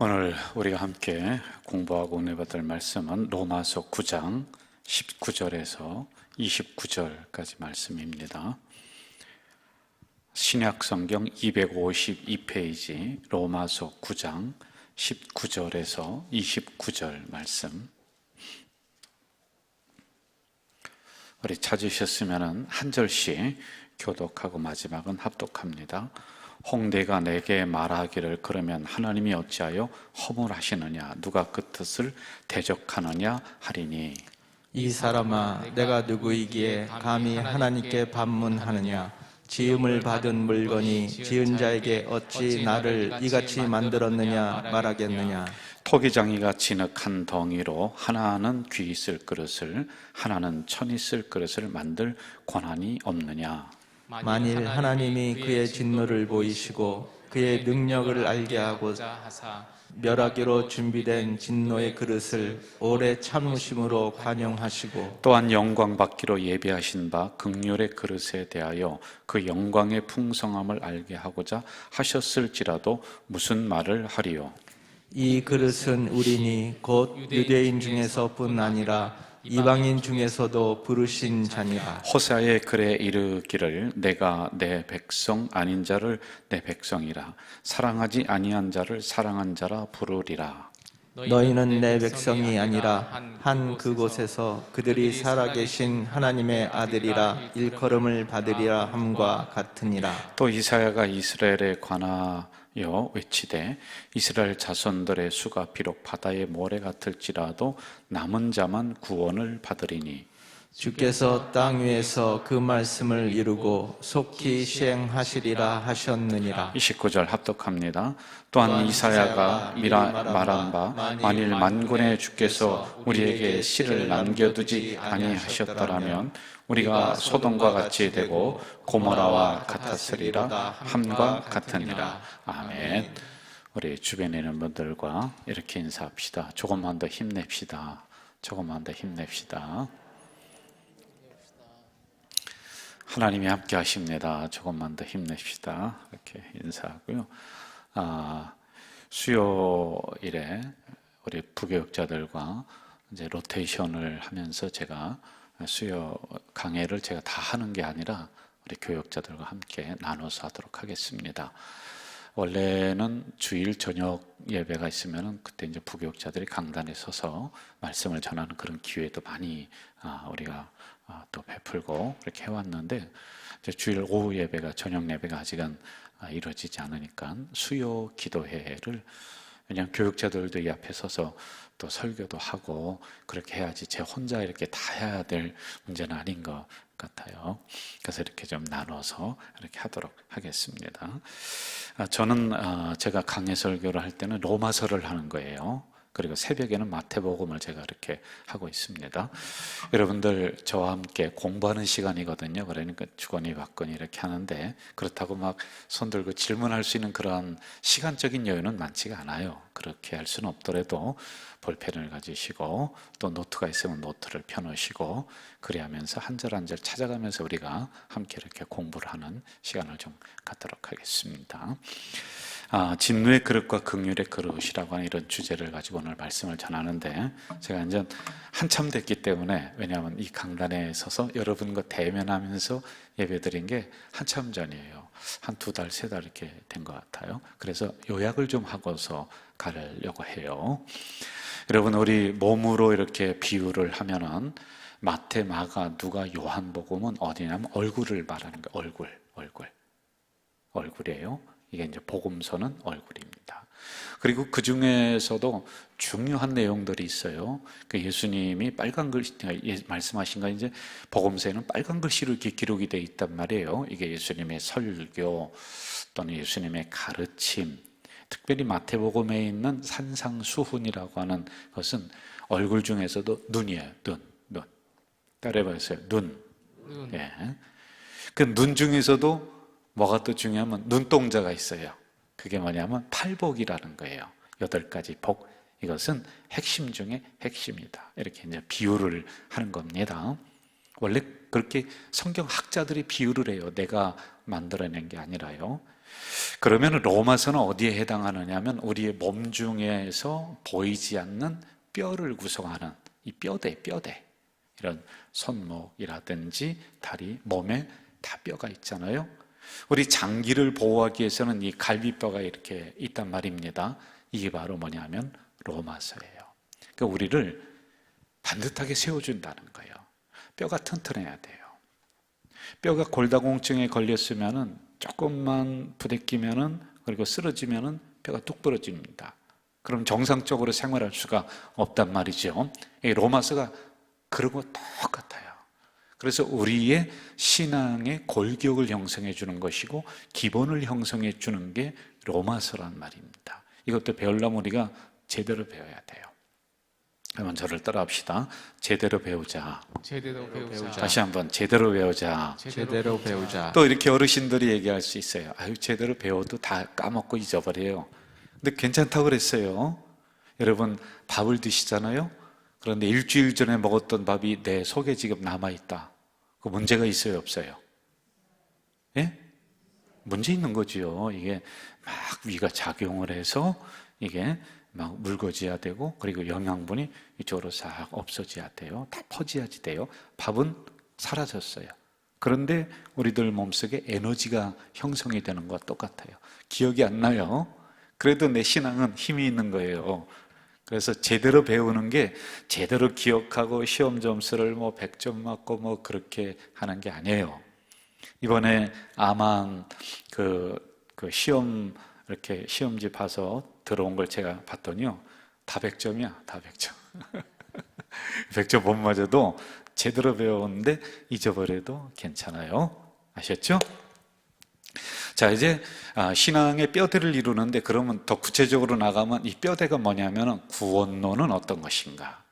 오늘 우리가 함께 공부하고 은혜 받을 말씀은 로마서 9장 19절에서 29절까지 말씀입니다. 신약성경 252페이지 로마서 9장 19절에서 29절 말씀. 우리 찾으셨으면 한 절씩 교독하고 마지막은 합독합니다. 홍대가 내게 말하기를 그러면 하나님이 어찌하여 허물하시느냐 누가 그 뜻을 대적하느냐 하리니, 이 사람아 내가 누구이기에 감히 하나님께 반문하느냐. 지음을 받은 물건이 지은 자에게 어찌 나를 이같이 만들었느냐 말하겠느냐. 토기장이가 진흙 덩이로 하나는 귀 있을 그릇을 하나는 천 있을 그릇을 만들 권한이 없느냐. 만일 하나님이 그의 진노를 보이시고 그의 능력을 알게 하고자 하사 멸하기로 준비된 진노의 그릇을 오래 참으심으로 관용하시고 또한 영광 받기로 예비하신 바 긍휼의 그릇에 대하여 그 영광의 풍성함을 알게 하고자 하셨을지라도 무슨 말을 하리요. 이 그릇은 우리니 곧 유대인 중에서뿐 아니라 이방인 중에서도 부르신 자니라. 호세아의 글에 이르기를 내가 내 백성 아닌 자를 내 백성이라 사랑하지 아니한 자를 사랑한 자라 부르리라. 너희는 내 백성이 아니라 한 그곳에서 그들이 살아계신 하나님의 아들이라 일컬음을 받으리라 함과 같으니라. 또 이사야가 이스라엘에 관하여 외치되 이스라엘 자손들의 수가 비록 바다의 모래 같을지라도 남은 자만 구원을 받으리니, 주께서 땅 위에서 그 말씀을 이루고 속히 시행하시리라 하셨느니라. 29절 합독합니다. 또한 이사야가 말한 바 만일 만군의 주께서 우리에게 씨를 남겨두지 아니하셨더라면 우리가 소돔과 같이 되고 고모라와 같았으리라 함과 같으니라. 아멘. 우리 주변에 있는 분들과 이렇게 인사합시다. 조금만 더 힘냅시다. 조금만 더 힘냅시다. 하나님이 함께 하십니다. 조금만 더 힘냅시다. 이렇게 인사하고요. 수요일에 우리 부교육자들과 이제 로테이션을 하면서 제가 수요 강해를 제가 다 하는 게 아니라 우리 교육자들과 함께 나눠서 하도록 하겠습니다. 원래는 주일 저녁 예배가 있으면 그때 이제 부교육자들이 강단에 서서 말씀을 전하는 그런 기회도 많이 우리가 또 베풀고 이렇게 해왔는데, 이제 주일 오후 예배가 저녁 예배가 아직은 이루어지지 않으니까 수요 기도회를, 왜냐하면 교육자들도 이 앞에 서서 또 설교도 하고 그렇게 해야지 제 혼자 이렇게 다 해야 될 문제는 아닌 것 같아요. 그래서 이렇게 좀 나눠서 이렇게 하도록 하겠습니다. 저는 제가 강해 설교를 할 때는 로마서를 하는 거예요. 그리고 새벽에는 마태복음을 제가 이렇게 하고 있습니다. 여러분들 저와 함께 공부하는 시간이거든요. 그러니까 주거니 받거니 이렇게 하는데, 그렇다고 막 손들고 질문할 수 있는 그런 시간적인 여유는 많지가 않아요. 그렇게 할 수는 없더라도 볼펜을 가지시고 또 노트가 있으면 노트를 펴놓으시고 그리하면서 한 절 한 절 찾아가면서 우리가 함께 이렇게 공부를 하는 시간을 좀 갖도록 하겠습니다. 진노의 그릇과 긍휼의 그릇이라고 하는 이런 주제를 가지고 오늘 말씀을 전하는데, 제가 이제 한참 됐기 때문에, 왜냐하면 이 강단에 서서 여러분과 대면하면서 예배드린 게 한참 전이에요. 한 2달, 3달 이렇게 된 것 같아요. 그래서 요약을 좀 하고서 가려고 해요. 여러분, 우리 몸으로 이렇게 비유를 하면은 마태, 마가, 누가, 요한복음은 어디냐면 얼굴을 말하는 거예요. 얼굴이에요. 이게 이제 복음서는 얼굴입니다. 그리고 그 중에서도 중요한 내용들이 있어요. 그 예수님이 빨간 글씨 말씀하신 거, 이제 복음서에는 빨간 글씨로 이렇게 기록이 되어 있단 말이에요. 이게 예수님의 설교 또는 예수님의 가르침, 특별히 마태복음에 있는 산상수훈이라고 하는 것은 얼굴 중에서도 눈이에요. 눈. 따라해보세요. 눈. 예. 그 눈 중에서도 뭐가 또 중요하면 눈동자가 있어요. 그게 뭐냐면 팔복이라는 거예요. 8가지 복. 이것은 핵심 중에 핵심이다. 이렇게 이제 비유를 하는 겁니다. 원래 그렇게 성경학자들이 비유를 해요. 내가 만들어낸 게 아니라요. 그러면 로마서는 어디에 해당하느냐면 우리의 몸 중에서 보이지 않는 뼈를 구성하는 이 뼈대 이런 손목이라든지 다리, 몸에 다 뼈가 있잖아요. 우리 장기를 보호하기 위해서는 이 갈비뼈가 이렇게 있단 말입니다. 이게 바로 뭐냐면 로마서예요. 그러니까 우리를 반듯하게 세워준다는 거예요. 뼈가 튼튼해야 돼요. 뼈가 골다공증에 걸렸으면은 조금만 부대끼면은 그리고 쓰러지면은 뼈가 뚝 부러집니다. 그럼 정상적으로 생활할 수가 없단 말이죠. 이 로마서가 그런 거 똑같아요. 그래서 우리의 신앙의 골격을 형성해 주는 것이고 기본을 형성해 주는 게 로마서란 말입니다. 이것도 배우려면 우리가 제대로 배워야 돼요. 그러면 저를 따라합시다. 제대로 배우자. 제대로 배우자. 다시 한번 제대로 배우자. 제대로 배우자. 또 이렇게 어르신들이 얘기할 수 있어요. 아유, 제대로 배워도 다 까먹고 잊어버려요. 근데 괜찮다고 그랬어요. 여러분, 밥을 드시잖아요. 그런데 일주일 전에 먹었던 밥이 내 속에 지금 남아있다. 그 문제가 있어요, 없어요? 예? 문제 있는 거지요. 이게 막 위가 작용을 해서 이게 막 묽어져야 되고, 그리고 영양분이 이쪽으로 싹 없어져야 돼요. 다 퍼져야지 돼요. 밥은 사라졌어요. 그런데 우리들 몸속에 에너지가 형성이 되는 것과 똑같아요. 기억이 안 나요. 그래도 내 신앙은 힘이 있는 거예요. 그래서 제대로 배우는 게 제대로 기억하고 시험 점수를 뭐 100점 맞고 뭐 그렇게 하는 게 아니에요. 이번에 암한 그 시험 이렇게 시험지 봐서 들어온 걸 제가 봤더니요, 다 100점이야, 다 100점. 100점 못 맞아도 제대로 배웠는데 잊어버려도 괜찮아요. 아셨죠? 자, 이제 신앙의 뼈대를 이루는데, 그러면 더 구체적으로 나가면 이 뼈대가 뭐냐면 구원론은 어떤 것인가,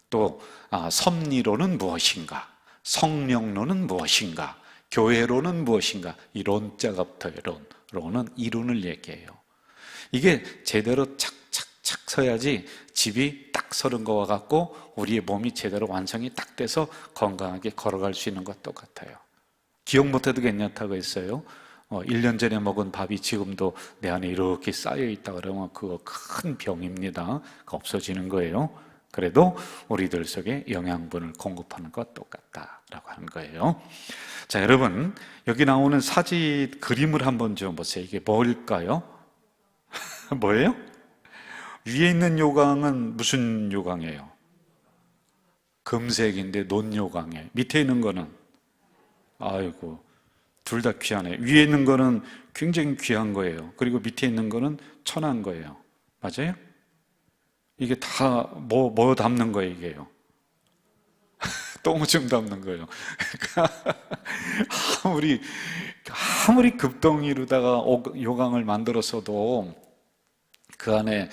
또 섭리론은 무엇인가, 성령론은 무엇인가, 교회론은 무엇인가, 이 론자가 붙어요. 론은 이론을 얘기해요. 이게 제대로 착착착 서야지 집이 딱 서는 거와 같고 우리의 몸이 제대로 완성이 딱 돼서 건강하게 걸어갈 수 있는 것과 똑같아요. 기억 못해도 괜찮다고 했어요. 1년 전에 먹은 밥이 지금도 내 안에 이렇게 쌓여있다 그러면 그거 큰 병입니다. 없어지는 거예요. 그래도 우리들 속에 영양분을 공급하는 것과 똑같다라고 하는 거예요. 자, 여러분, 여기 나오는 사진 그림을 한번 좀 보세요. 이게 뭘까요? 뭐예요? 위에 있는 요강은 무슨 요강이에요? 금색인데 논요강이에요. 밑에 있는 거는, 아이고, 둘 다 귀하네. 위에 있는 거는 굉장히 귀한 거예요. 그리고 밑에 있는 거는 천한 거예요. 맞아요? 이게 다 뭐 담는 거예요, 이게요? 똥을 좀 담는 거예요. 그러니까 아무리 급덩이로다가 요강을 만들었어도 그 안에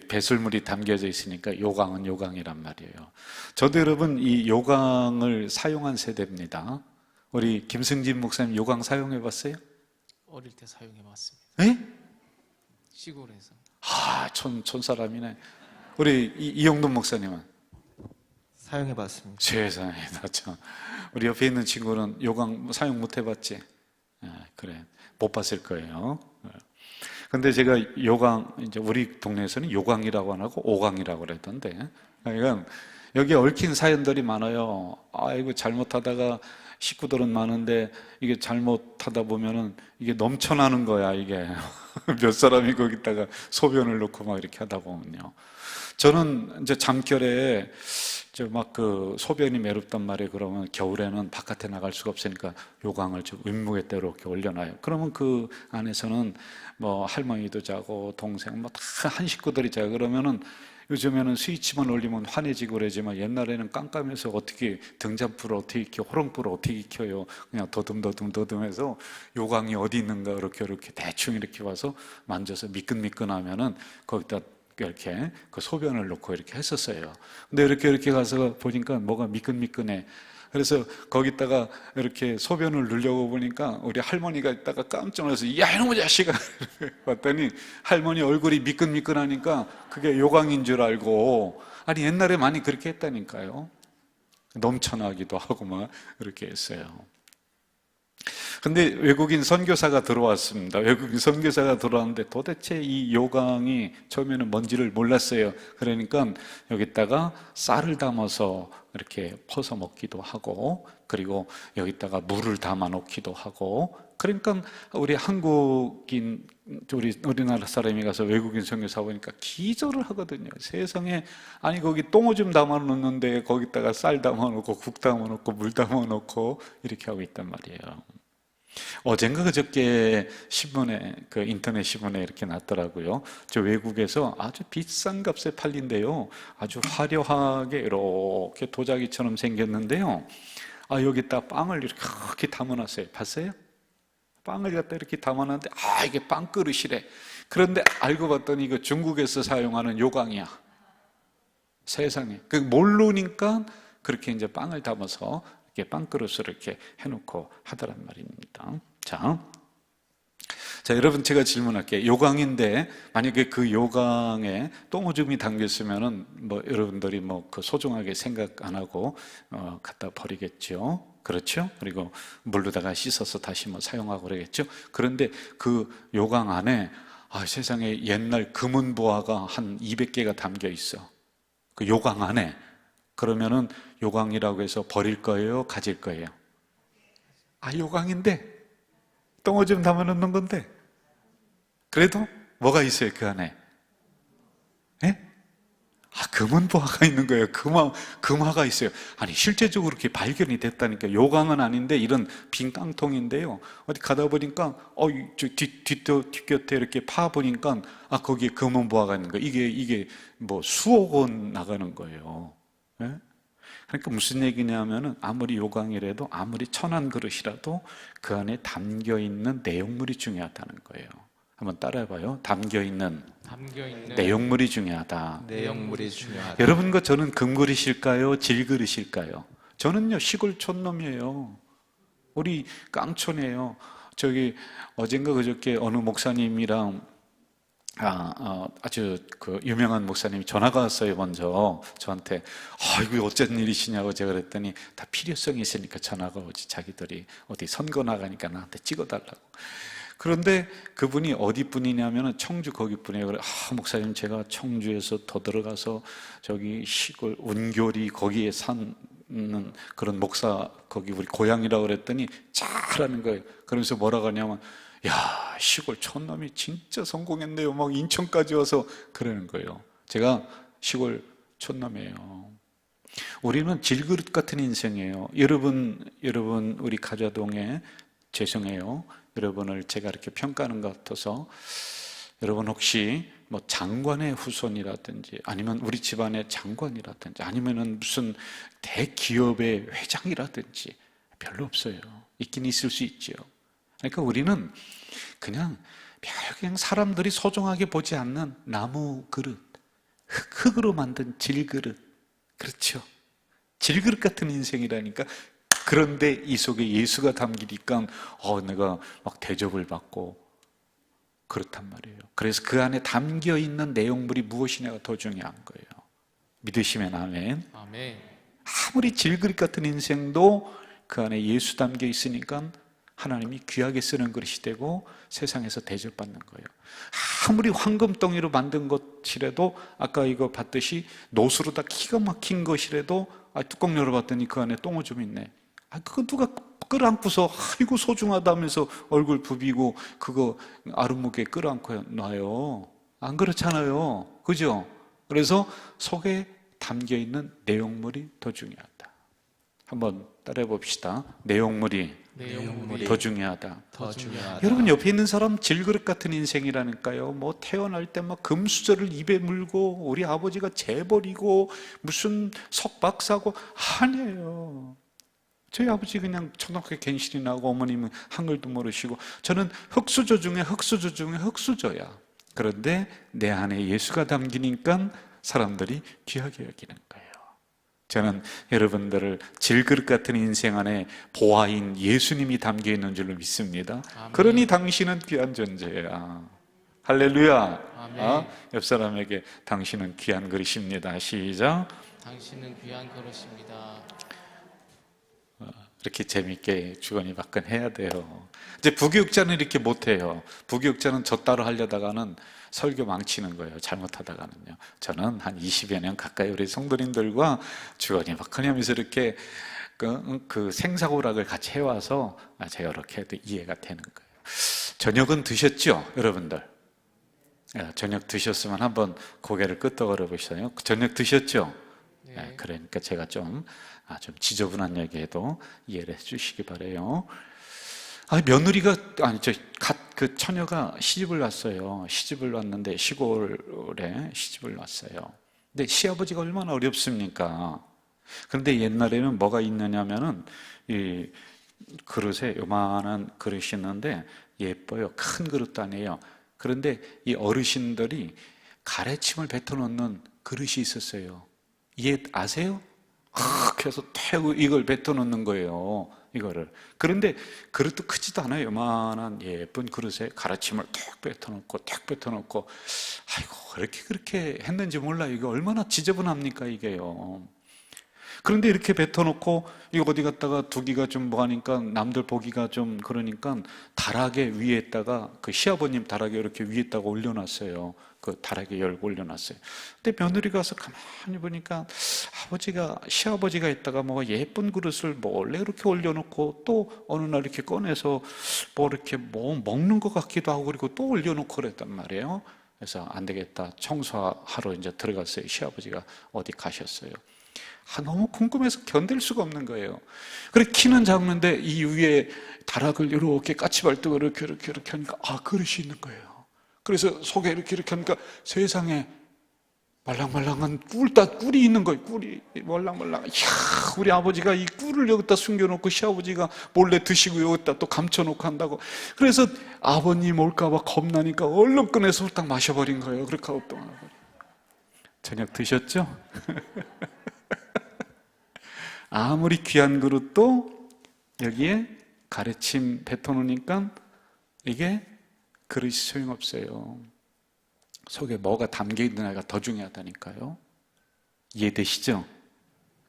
배설물이 담겨져 있으니까 요강은 요강이란 말이에요. 저도 여러분 이 요강을 사용한 세대입니다. 우리 김승진 목사님 요강 사용해 봤어요? 어릴 때 사용해 봤습니다. 에? 시골에서. 촌 사람이네. 우리 이영돈 목사님은? 사용해 봤습니다. 세상에, 참. 우리 옆에 있는 친구는 요강 사용 못 해봤지? 그래, 못 봤을 거예요. 근데 제가 요강, 이제 우리 동네에서는 요강이라고 안 하고 오강이라고 그랬던데, 그러니까 여기 얽힌 사연들이 많아요. 아이고, 잘못하다가 식구들은 많은데 이게 잘못하다 보면은 이게 넘쳐나는 거야, 이게. 몇 사람이 거기다가 소변을 넣고 막 이렇게 하다 보면요. 저는 이제 잠결에 막 소변이 매롭단 말이에요. 그러면 겨울에는 바깥에 나갈 수가 없으니까 요강을 좀 윗무게대로 이렇게 올려놔요. 그러면 그 안에서는 뭐 할머니도 자고 동생 뭐 다 한 식구들이 자고, 그러면은 요즘에는 스위치만 올리면 환해지고 그러지만 옛날에는 깜깜해서 어떻게 등잔불을 어떻게 켜, 호롱불을 어떻게 켜요. 그냥 더듬해서 요강이 어디 있는가 이렇게 대충 이렇게 와서 만져서 미끈미끈하면은 거기다 이렇게 그 소변을 놓고 이렇게 했었어요. 근데 이렇게 가서 보니까 뭐가 미끈미끈해. 그래서 거기다가 이렇게 소변을 누려고 보니까 우리 할머니가 있다가 깜짝 놀라서, 야, 이놈의 자식아! 봤더니 할머니 얼굴이 미끈미끈하니까 그게 요강인 줄 알고, 아니 옛날에 많이 그렇게 했다니까요. 넘쳐나기도 하고 막 이렇게 했어요. 근데 외국인 선교사가 들어왔습니다. 외국인 선교사가 들어왔는데 도대체 이 요강이 처음에는 뭔지를 몰랐어요. 그러니까 여기다가 쌀을 담아서 이렇게 퍼서 먹기도 하고, 그리고 여기다가 물을 담아 놓기도 하고, 그러니까 우리 한국인, 우리나라 사람이 가서 외국인 선교사 보니까 기절을 하거든요. 세상에, 아니 거기 똥오줌 담아 놓는데 거기다가 쌀 담아 놓고 국 담아 놓고 물 담아 놓고 이렇게 하고 있단 말이에요. 어젠가 그저께 신문에, 그 인터넷 신문에 이렇게 났더라고요. 저 외국에서 아주 비싼 값에 팔린대요. 아주 화려하게 이렇게 도자기처럼 생겼는데요. 여기다 빵을 이렇게 담아놨어요. 봤어요? 빵을 갖다 이렇게 담아놨는데, 이게 빵 그릇이래. 그런데 알고 봤더니 이거 중국에서 사용하는 요강이야. 세상에. 모르니까 그렇게 이제 빵을 담아서 이렇게 빵그릇을 이렇게 해놓고 하더란 말입니다. 자, 여러분 제가 질문할게요. 요강인데 만약에 그 요강에 똥오줌이 담겼으면은 여러분들이 그 소중하게 생각 안 하고 갖다 버리겠죠. 그렇죠? 그리고 물로다가 씻어서 다시 사용하고 그러겠죠. 그런데 그 요강 안에 세상에 옛날 금은 보화가 한 200개가 담겨 있어. 그 요강 안에. 그러면은 요강이라고 해서 버릴 거예요? 가질 거예요? 요강인데 똥오줌 담아 놓는 건데 그래도 뭐가 있어요 그 안에? 예? 금은 보화가 있는 거예요. 금화가 있어요. 아니 실제적으로 그렇게 발견이 됐다니까. 요강은 아닌데 이런 빈 깡통인데요, 어디 가다 보니까 뒷곁에 이렇게 파 보니까 거기에 금은 보화가 있는 거예요. 이게 수억 원 나가는 거예요. 예? 그러니까 무슨 얘기냐면은 아무리 요강이라도, 아무리 천한 그릇이라도 그 안에 담겨 있는 내용물이 중요하다는 거예요. 한번 따라해봐요. 담겨 있는 내용물이 중요하다. 내용물이 중요하다. 여러분과 저는 금그릇일까요? 질그릇일까요? 저는요 시골 촌놈이에요. 우리 깡촌이에요. 어젠가 그저께 어느 목사님이랑 아주 그 유명한 목사님이 전화가 왔어요. 먼저 저한테 이거 어쩐 일이시냐고 제가 그랬더니 다 필요성이 있으니까 전화가 오지. 자기들이 어디 선거 나가니까 나한테 찍어달라고. 그런데 그분이 어디 분이냐면 청주 거기 분이에요. 그래, 목사님 제가 청주에서 더 들어가서 저기 시골 운교리 거기에 사는 그런 목사, 거기 우리 고향이라고 그랬더니 잘하는 거예요. 그러면서 뭐라고 하냐면, 야, 시골 촌놈이 진짜 성공했네요. 막 인천까지 와서 그러는 거예요. 제가 시골 촌놈이에요. 우리는 질그릇 같은 인생이에요. 여러분 우리 가자동에, 죄송해요, 여러분을 제가 이렇게 평가하는 것 같아서, 여러분 혹시 장관의 후손이라든지, 아니면 우리 집안의 장관이라든지, 아니면은 무슨 대기업의 회장이라든지 별로 없어요. 있긴 있을 수 있죠. 그러니까 우리는 그냥 사람들이 소중하게 보지 않는 나무 그릇, 흙으로 만든 질그릇. 그렇죠? 질그릇 같은 인생이라니까. 그런데 이 속에 예수가 담기니까 내가 막 대접을 받고 그렇단 말이에요. 그래서 그 안에 담겨 있는 내용물이 무엇이냐가 더 중요한 거예요. 믿으시면 아멘. 아무리 질그릇 같은 인생도 그 안에 예수 담겨 있으니까 하나님이 귀하게 쓰는 그릇이 되고 세상에서 대접받는 거예요. 아무리 황금덩이로 만든 것이라도, 아까 이거 봤듯이 노수로 다 기가 막힌 것이라도 뚜껑 열어봤더니 그 안에 똥오줌 있네. 그거 누가 끌어안고서 아이고 소중하다면서 얼굴 부비고 그거 아랫목에 끌어안고 놔요. 안 그렇잖아요. 그죠? 그래서 속에 담겨있는 내용물이 더 중요하다. 한번 따라해 봅시다. 내용물이 더 중요하다. 여러분 옆에 있는 사람 질그릇 같은 인생이라니까요. 태어날 때 막 금수저를 입에 물고 우리 아버지가 재버리고 무슨 석박사고, 아니에요. 저희 아버지 그냥 초등학교 갱신이 나고 어머님은 한글도 모르시고, 저는 흙수저 중에 흙수저야. 그런데 내 안에 예수가 담기니까 사람들이 귀하게 여기는 거예요. 저는 여러분들을 질그릇 같은 인생 안에 보화인 예수님이 담겨 있는 줄로 믿습니다. 아멘. 그러니 당신은 귀한 존재야. 할렐루야. 옆 사람에게 당신은 귀한 그릇입니다. 시작. 당신은 귀한 그릇입니다. 이렇게 재밌게 주거니 받건 해야 돼요. 이제 부교육자는 이렇게 못해요. 부교육자는 저 따로 하려다가는 설교 망치는 거예요. 잘못하다가는요. 저는 한 20여 년 가까이 우리 성도님들과 주거니 받건 하면서 이렇게 그 생사고락을 같이 해와서 제가 이렇게 해도 이해가 되는 거예요. 저녁은 드셨죠? 여러분들? 저녁 드셨으면 한번 고개를 끄덕거려 보시죠. 저녁 드셨죠? 네. 그러니까 제가 좀 지저분한 얘기해도 이해를 해주시기 바래요. 며느리가 그 처녀가 시집을 왔어요. 시집을 왔는데 시골에 시집을 왔어요. 근데 시아버지가 얼마나 어렵습니까? 그런데 옛날에는 뭐가 있느냐면은 이 그릇에 요만한 그릇이 있는데 예뻐요. 큰 그릇도 아니에요. 그런데 이 어르신들이 가래침을 뱉어놓는 그릇이 있었어요. 이해 아세요? 그래서 태우 이걸 뱉어놓는 거예요. 이거를. 그런데 그릇도 크지도 않아요. 요만한 예쁜 그릇에 가래침을 탁 뱉어놓고 아이고 그렇게 했는지 몰라요. 이거 얼마나 지저분합니까 이게요. 그런데 이렇게 뱉어놓고 이거 어디 갔다가 두기가 좀 뭐하니까 남들 보기가 좀 그러니까 다락에 위에다가 그 시아버님 다락에 이렇게 위에다가 올려놨어요. 그 다락에 열고 올려놨어요. 근데 며느리가 와서 가만히 보니까 시아버지가 있다가 뭐 예쁜 그릇을 몰래 이렇게 올려놓고 또 어느 날 이렇게 꺼내서 뭐 이렇게 뭐 먹는 것 같기도 하고 그리고 또 올려놓고 그랬단 말이에요. 그래서 안 되겠다 청소하러 이제 들어갔어요. 시아버지가 어디 가셨어요. 너무 궁금해서 견딜 수가 없는 거예요. 그래 키는 작는데 이 위에 다락을 이렇게 까치발등을 이렇게 하니까 그릇이 있는 거예요. 그래서 속에 이렇게 하니까 세상에 말랑말랑한 꿀이 있는 거예요. 꿀이 말랑말랑. 이야, 우리 아버지가 이 꿀을 여기다 숨겨놓고 시아버지가 몰래 드시고 여기다 또 감춰놓고 한다고. 그래서 아버님 올까봐 겁나니까 얼른 꺼내서 딱 마셔버린 거예요. 그렇게 하고 또 저녁 드셨죠? 아무리 귀한 그릇도 여기에 가래침 뱉어놓으니까 이게 그릇이 소용없어요. 속에 뭐가 담겨있느냐가 더 중요하다니까요. 이해되시죠?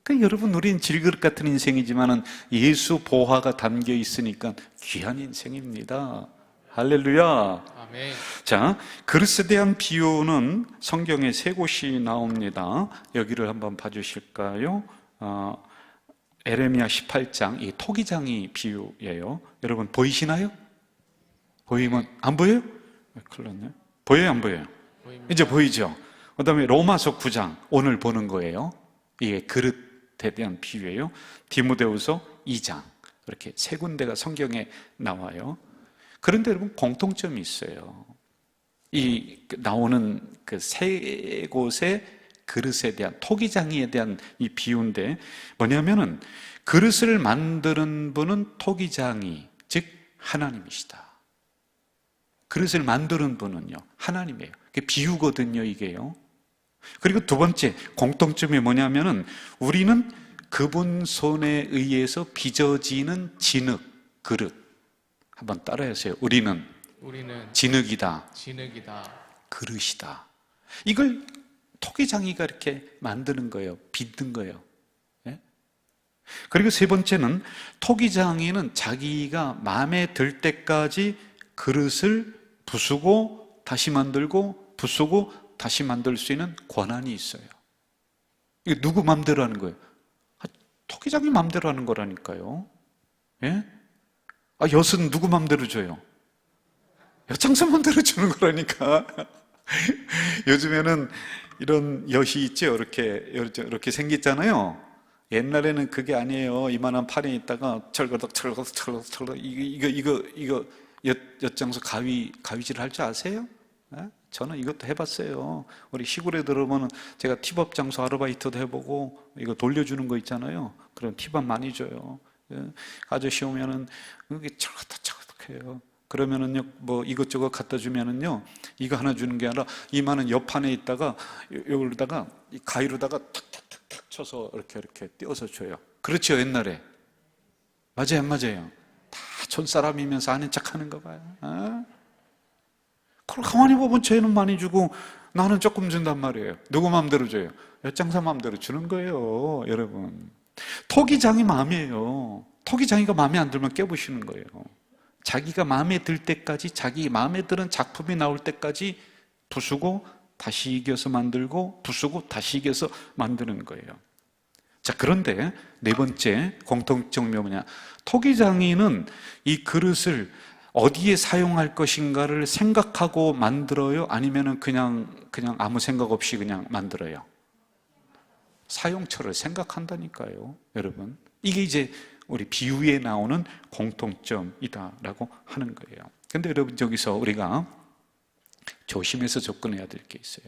그러니까 여러분 우린 질그릇 같은 인생이지만은 예수 보화가 담겨있으니까 귀한 인생입니다. 할렐루야. 아멘. 자, 그릇에 대한 비유는 성경에 3곳이 나옵니다. 여기를 한번 봐주실까요? 에레미야 18장, 이 토기장이 비유예요. 여러분 보이시나요? 보이면 안 보여요? 큰일 났네. 보여요, 안 보여요? 보입니다. 이제 보이죠? 그 다음에 로마서 9장, 오늘 보는 거예요. 이게 그릇에 대한 비유예요. 디모데후서 2장, 이렇게 3군데가 성경에 나와요. 그런데 여러분 공통점이 있어요. 이 나오는 그 3곳의 그릇에 대한, 토기장이에 대한 이 비유인데 뭐냐면은 그릇을 만드는 분은 토기장이, 즉 하나님이시다. 그릇을 만드는 분은요 하나님이에요. 그게 비유거든요 이게요. 그리고 두 번째 공통점이 뭐냐면은 우리는 그분 손에 의해서 빚어지는 진흙, 그릇. 한번 따라하세요. 우리는 진흙이다, 그릇이다. 이걸 토기장이가 이렇게 만드는 거예요. 빚는 거예요. 예? 그리고 세 번째는 토기장이는 자기가 마음에 들 때까지 그릇을 부수고 다시 만들고 부수고 다시 만들 수 있는 권한이 있어요. 이게 누구 마음대로 하는 거예요? 토기장이 마음대로 하는 거라니까요. 예? 엿은 누구 마음대로 줘요? 엿장사 마음대로 주는 거라니까. 요즘에는 이런 엿이 있죠. 이렇게 생겼잖아요. 옛날에는 그게 아니에요. 이만한 판에 있다가 철거덕 이거 엿장사 가위질 할 줄 아세요? 저는 이것도 해봤어요. 우리 시골에 들어오면 제가 팁업 장소 아르바이트도 해보고 이거 돌려주는 거 있잖아요. 그럼 팁업 많이 줘요. 아저씨 오면은 이게 철거덕해요. 그러면은요, 뭐 이것저것 갖다 주면은요, 이거 하나 주는 게 아니라 이만한 옆판에 있다가 여기다가 이 가위로다가 탁탁탁탁 쳐서 이렇게 띄어서 줘요. 그렇죠, 옛날에. 맞아요, 안 맞아요? 다 촌사람이면서 아는 척 하는 거 봐요. 그걸 가만히 보면 쟤는 많이 주고 나는 조금 준단 말이에요. 누구 마음대로 줘요? 엿장사 마음대로 주는 거예요, 여러분. 토기장이 마음이에요. 토기장이가 마음에 안 들면 깨부시는 거예요. 자기가 마음에 들 때까지, 자기 마음에 드는 작품이 나올 때까지 부수고 다시 이겨서 만들고 부수고 다시 이겨서 만드는 거예요. 자, 그런데 네 번째 공통점이 뭐냐? 토기장이는 이 그릇을 어디에 사용할 것인가를 생각하고 만들어요? 아니면은 그냥 아무 생각 없이 그냥 만들어요? 사용처를 생각한다니까요, 여러분. 이게 이제 우리 비유에 나오는 공통점이다라고 하는 거예요. 근데 여러분, 여기서 우리가 조심해서 접근해야 될 게 있어요.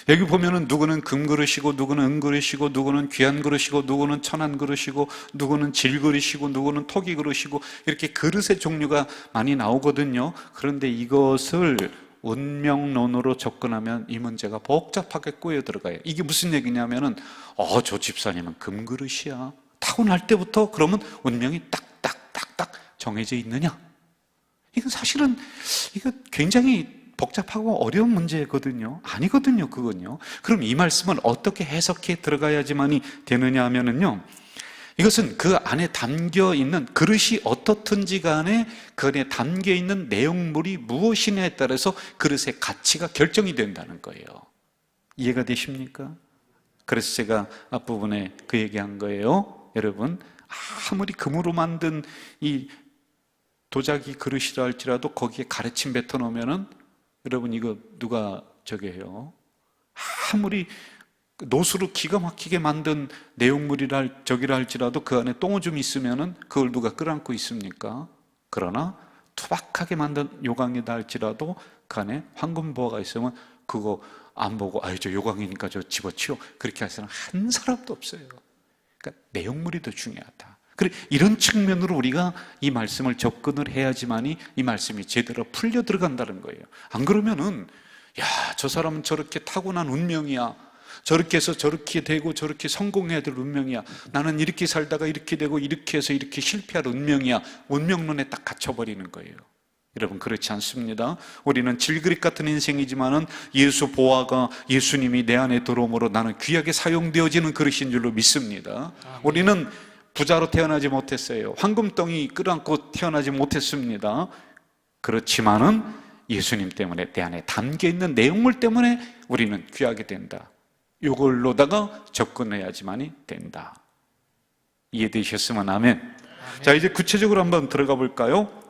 여기 보면은 누구는 금그릇이고 누구는 은그릇이고 누구는 귀한 그릇이고 누구는 천한 그릇이고 누구는 질그릇이고 누구는 토기그릇이고 이렇게 그릇의 종류가 많이 나오거든요. 그런데 이것을 운명론으로 접근하면 이 문제가 복잡하게 꼬여 들어가요. 이게 무슨 얘기냐면은 저 집사님은 금그릇이야. 타고날 때부터 그러면 운명이 딱딱딱딱 정해져 있느냐? 이건 사실은 이거 굉장히 복잡하고 어려운 문제거든요. 아니거든요, 그건요. 그럼 이 말씀을 어떻게 해석해 들어가야지만이 되느냐 하면은요, 이것은 그 안에 담겨 있는 그릇이 어떻든지 간에 그 안에 담겨 있는 내용물이 무엇이냐에 따라서 그릇의 가치가 결정이 된다는 거예요. 이해가 되십니까? 그래서 제가 앞부분에 그 얘기한 거예요. 여러분, 아무리 금으로 만든 이 도자기 그릇이라 할지라도 거기에 가래침 뱉어 놓으면은 여러분, 이거 누가 저게 해요? 아무리 노수로 기가 막히게 만든 내용물이라 저기라 할지라도 그 안에 똥오줌 있으면은 그걸 누가 끌어안고 있습니까? 그러나 투박하게 만든 요강이다 할지라도 그 안에 황금보화가 있으면 그거 안 보고 저 요강이니까 저 집어치워, 그렇게 할 사람 한 사람도 없어요. 그러니까 내용물이 더 중요하다. 그래, 이런 측면으로 우리가 이 말씀을 접근을 해야지만이 이 말씀이 제대로 풀려 들어간다는 거예요. 안 그러면은 저 사람은 저렇게 타고난 운명이야, 저렇게 해서 저렇게 되고 저렇게 성공해야 될 운명이야, 나는 이렇게 살다가 이렇게 되고 이렇게 해서 이렇게 실패할 운명이야, 운명론에 딱 갇혀버리는 거예요. 여러분, 그렇지 않습니다. 우리는 질그릇 같은 인생이지만은 예수 보화가, 예수님이 내 안에 들어옴으로 나는 귀하게 사용되어지는 그릇인 줄로 믿습니다. 우리는 부자로 태어나지 못했어요. 황금덩이 끌어안고 태어나지 못했습니다. 그렇지만은 예수님 때문에 내 안에 담겨있는 내용물 때문에 우리는 귀하게 된다. 이걸로다가 접근해야지만이 된다. 이해되셨으면 아멘. 자, 이제 구체적으로 한번 들어가 볼까요?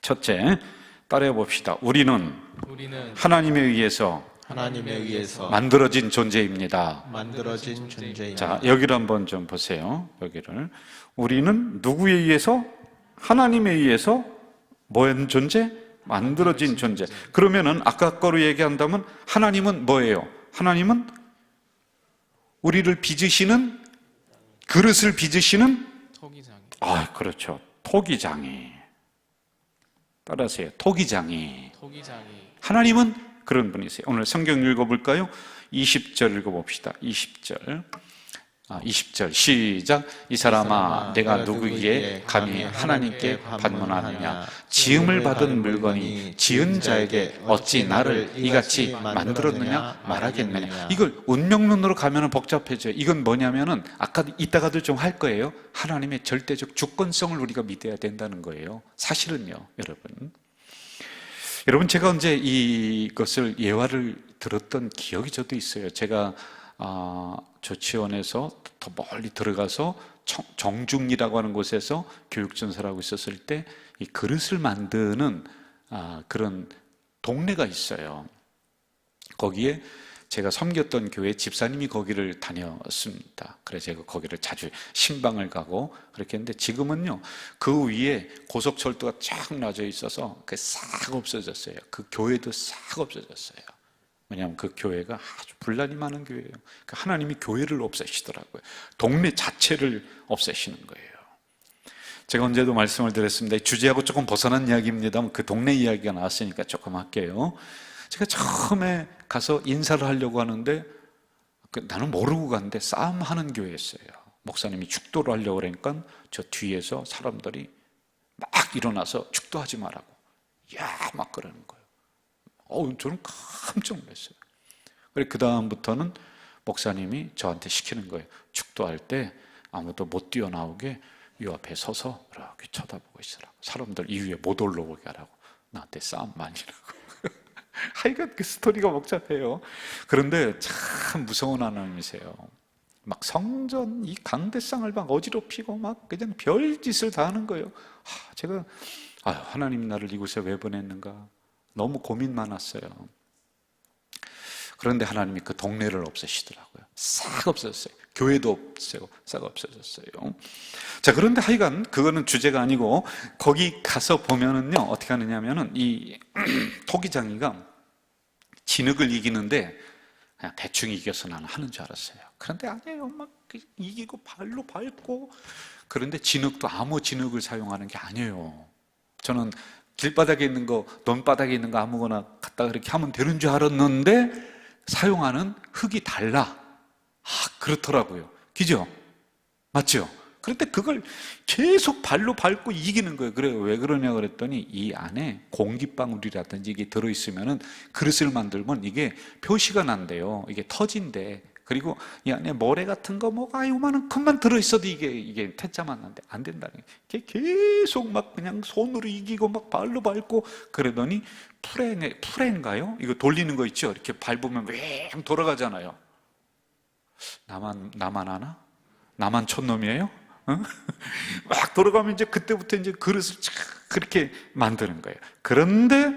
첫째, 따라해 봅시다. 우리는 하나님에 의해서 만들어진 존재입니다. 만들어진 존재입니다. 자, 여기를 한번 좀 보세요. 여기를. 우리는 누구에 의해서? 하나님에 의해서 뭐한 존재? 만들어진 존재. 그러면은 아까 거로 얘기한다면 하나님은 뭐예요? 하나님은 우리를 빚으시는, 그릇을 빚으시는 토기장이. 그렇죠. 토기장이. 따라하세요. 토기장이. 하나님은 그런 분이세요. 오늘 성경 읽어볼까요? 20절 읽어봅시다. 20절 시작. 이 사람아, 내가 누구에게 감히 하나님께 반문하느냐? 지음을 받은 물건이 지은 자에게 어찌 나를 이같이 만들었느냐 말하겠느냐? 이걸 운명론으로 가면 복잡해져요. 이건 뭐냐면은 아까 이따가도 좀 할 거예요. 하나님의 절대적 주권성을 우리가 믿어야 된다는 거예요. 사실은요, 여러분, 제가 언제 이것을 예화를 들었던 기억이 저도 있어요. 제가 조치원에서 더 멀리 들어가서 정중리라고 하는 곳에서 교육전사라고 있었을 때 이 그릇을 만드는 그런 동네가 있어요. 거기에 제가 섬겼던 교회 집사님이 거기를 다녔습니다. 그래서 제가 거기를 자주 신방을 가고 그렇게 했는데, 지금은요 그 위에 고속철도가 쫙 놔져 있어서 그게 싹 없어졌어요. 그 교회도 싹 없어졌어요. 왜냐하면 그 교회가 아주 분란이 많은 교회예요. 그러니까 하나님이 교회를 없애시더라고요. 동네 자체를 없애시는 거예요. 제가 언제도 말씀을 드렸습니다. 주제하고 조금 벗어난 이야기입니다만 그 동네 이야기가 나왔으니까 조금 할게요. 제가 처음에 가서 인사를 하려고 하는데 나는 모르고 갔는데 싸움하는 교회였어요. 목사님이 축도를 하려고 그러니까 저 뒤에서 사람들이 막 일어나서 축도하지 말라고 막 그러는 거예요. 저는 깜짝 놀랐어요. 그 다음부터는 목사님이 저한테 시키는 거예요. 축도할 때 아무도 못 뛰어나오게 요 앞에 서서 이렇게 쳐다보고 있으라고. 사람들 이 위에 못 올라오게 하라고. 나한테 싸움 많이 하고. 하여간 그 스토리가 복잡해요. 그런데 참 무서운 하나님이세요. 막 성전 이 강대상을 막 어지럽히고 막 그냥 별짓을 다 하는 거예요. 제가 하나님 나를 이곳에 왜 보냈는가 너무 고민 많았어요. 그런데 하나님이 그 동네를 없애시더라고요. 싹 없어졌어요. 교회도 없애고 싹 없어졌어요. 자, 그런데 하여간 그거는 주제가 아니고 거기 가서 보면은요 어떻게 하느냐면은 이 토기장이가 진흙을 이기는데 그냥 대충 이겨서 나는 하는 줄 알았어요. 그런데 아니에요. 막 이기고 발로 밟고. 그런데 진흙도 아무 진흙을 사용하는 게 아니에요. 저는 길바닥에 있는 거, 논바닥에 있는 거 아무거나 갖다 그렇게 하면 되는 줄 알았는데 사용하는 흙이 달라. 그렇더라고요. 그죠? 맞죠? 그런데 그걸 계속 발로 밟고 이기는 거예요. 그래요. 왜 그러냐 그랬더니 이 안에 공기방울이라든지 이게 들어있으면은 그릇을 만들면 이게 표시가 난대요. 이게 터진대. 그리고 이 안에 모래 같은 거 뭐가 요만한 큼만 들어있어도 이게 태자만 난데 안 된다는 게 계속 막 그냥 손으로 이기고 막 발로 밟고 그러더니 풀인가요? 이거 돌리는 거 있죠? 이렇게 밟으면 왱 돌아가잖아요. 나만 하나? 나만 촌놈이에요? 어? 막 돌아가면 이제 그때부터 이제 그릇을 그렇게 만드는 거예요. 그런데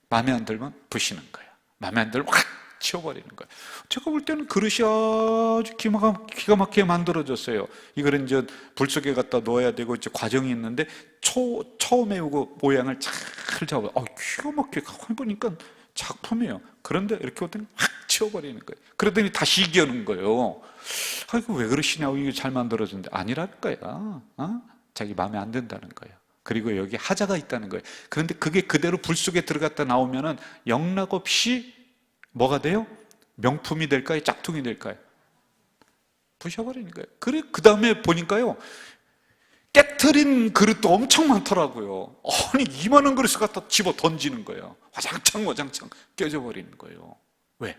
마음에 안 들면 부시는 거예요. 마음에 안 들면 확 치워버리는 거예요. 제가 볼 때는 그릇이 아주 기가 막히게 만들어졌어요. 이걸 이제 불 속에 갖다 넣어야 되고 이제 과정이 있는데 처음에 이거 모양을 잘 잡아. 기가 막히게 해보니까 작품이에요. 그런데 이렇게 오더니 확 치워버리는 거예요. 그러더니 다시 이겨는 거예요. 이거 왜 그러시냐고, 이거 잘 만들어졌는데 아니랄까요. 자기 마음에 안 든다는 거예요. 그리고 여기 하자가 있다는 거예요. 그런데 그게 그대로 불 속에 들어갔다 나오면은 영락없이 뭐가 돼요? 명품이 될까요? 짝퉁이 될까요? 부셔버리는 거예요. 그래, 그 다음에 보니까요, 깨트린 그릇도 엄청 많더라고요. 아니, 이만한 그릇을 갖다 집어 던지는 거예요. 와장창 깨져버리는 거예요. 왜?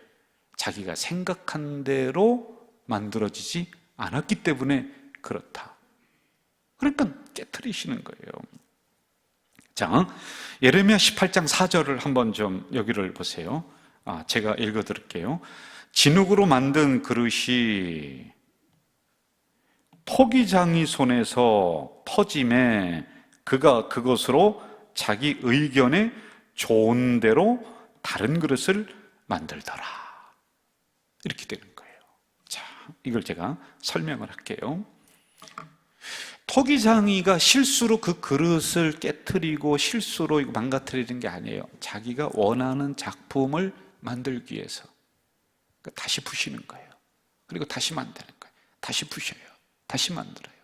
자기가 생각한 대로 만들어지지 않았기 때문에 그렇다. 그러니까 깨트리시는 거예요. 자, 예레미야 18장 4절을 한번 좀 여기를 보세요. 제가 읽어드릴게요. 진흙으로 만든 그릇이 토기장이 손에서 터짐에 그가 그것으로 자기 의견에 좋은 대로 다른 그릇을 만들더라. 이렇게 되는 거예요. 자, 이걸 제가 설명을 할게요. 토기장이가 실수로 그 그릇을 깨트리고 실수로 망가뜨리는 게 아니에요. 자기가 원하는 작품을 만들기 위해서 다시 부시는 거예요. 그리고 다시 만드는 거예요. 다시 부셔요. 다시 만들어요.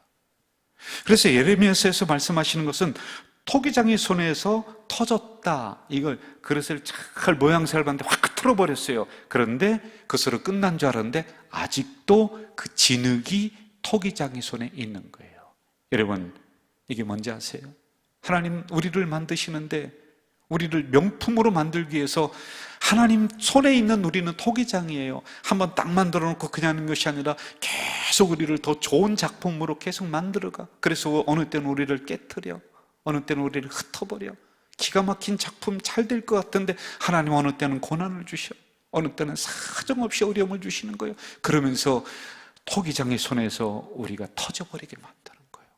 그래서 예레미야서에서 말씀하시는 것은 토기장이 손에서 터졌다. 이걸 그릇을 잘 모양새를 봤는데 확 틀어버렸어요. 그런데 그것으로 끝난 줄 알았는데 아직도 그 진흙이 토기장이 손에 있는 거예요. 여러분, 이게 뭔지 아세요? 하나님 우리를 만드시는데 우리를 명품으로 만들기 위해서 하나님 손에 있는 우리는 토기장이에요. 한번 딱 만들어 놓고 그냥 하는 것이 아니라 계속 우리를 더 좋은 작품으로 계속 만들어가. 그래서 어느 때는 우리를 깨트려, 어느 때는 우리를 흩어버려. 기가 막힌 작품 잘 될 것 같은데 하나님 어느 때는 고난을 주셔, 어느 때는 사정없이 어려움을 주시는 거예요. 그러면서 토기장의 손에서 우리가 터져버리게 만드는 거예요.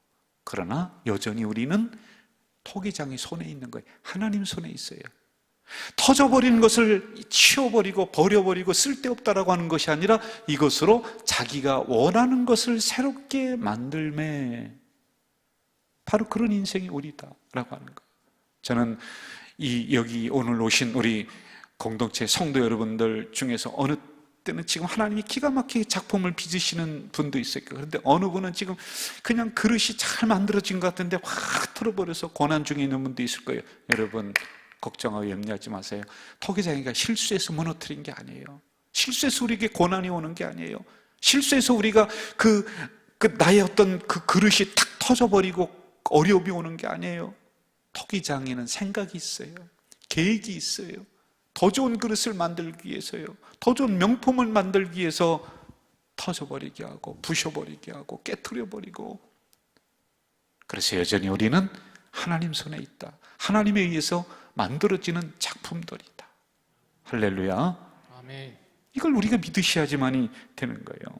그러나 여전히 우리는 토기장이 손에 있는 거예요. 하나님 손에 있어요. 터져버리는 것을 치워버리고 버려버리고 쓸데없다라고 하는 것이 아니라 이것으로 자기가 원하는 것을 새롭게 만들매, 바로 그런 인생이 우리다라고 하는 거예요. 저는 여기 오늘 오신 우리 공동체 성도 여러분들 중에서 어느 때는 지금 하나님이 기가 막히게 작품을 빚으시는 분도 있어요. 그런데 어느 분은 지금 그냥 그릇이 잘 만들어진 것 같은데 확 틀어버려서 고난 중에 있는 분도 있을 거예요. 여러분, 걱정하고 염려하지 마세요. 토기장이가 실수해서 무너뜨린 게 아니에요. 실수해서 우리에게 고난이 오는 게 아니에요. 실수해서 우리가 그 나의 어떤 그 그릇이 탁 터져버리고 어려움이 오는 게 아니에요. 토기장에는 생각이 있어요. 계획이 있어요. 더 좋은 그릇을 만들기 위해서요. 더 좋은 명품을 만들기 위해서 터져버리게 하고 부셔버리게 하고 깨트려버리고 그래서 여전히 우리는 하나님 손에 있다. 하나님에 의해서 만들어지는 작품들이다. 할렐루야. 아멘. 이걸 우리가 믿으셔야지만이 되는 거예요.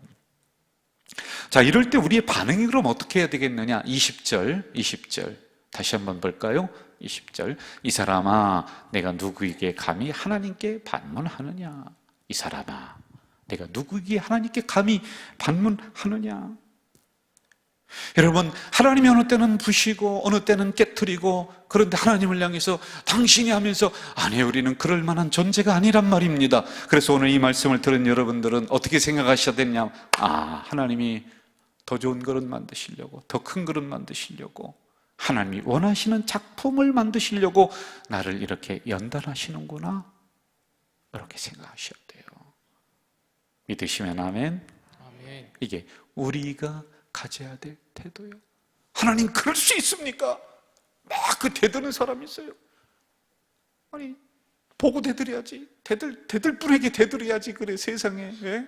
자, 이럴 때 우리의 반응이 그럼 어떻게 해야 되겠느냐? 20절 다시 한번 볼까요? 20절. 이 사람아, 내가 누구에게 감히 하나님께 반문하느냐? 이 사람아, 내가 누구에게 하나님께 감히 반문하느냐? 여러분, 하나님이 어느 때는 부시고 어느 때는 깨트리고, 그런데 하나님을 향해서 당신이 하면서 아니, 우리는 그럴 만한 존재가 아니란 말입니다. 그래서 오늘 이 말씀을 들은 여러분들은 어떻게 생각하셔야 되냐? 하나님이 더 좋은 그릇 만드시려고, 더 큰 그릇 만드시려고, 하나님이 원하시는 작품을 만드시려고 나를 이렇게 연단하시는구나, 이렇게 생각하셔야 돼요. 믿으시면 아멘. 아멘. 이게 우리가 가져야 될 태도예요. 하나님 그럴 수 있습니까? 막 그 대드는 사람이 있어요. 아니, 보고 대드려야지. 대들뿐에게 대드려야지. 그래, 세상에. 예?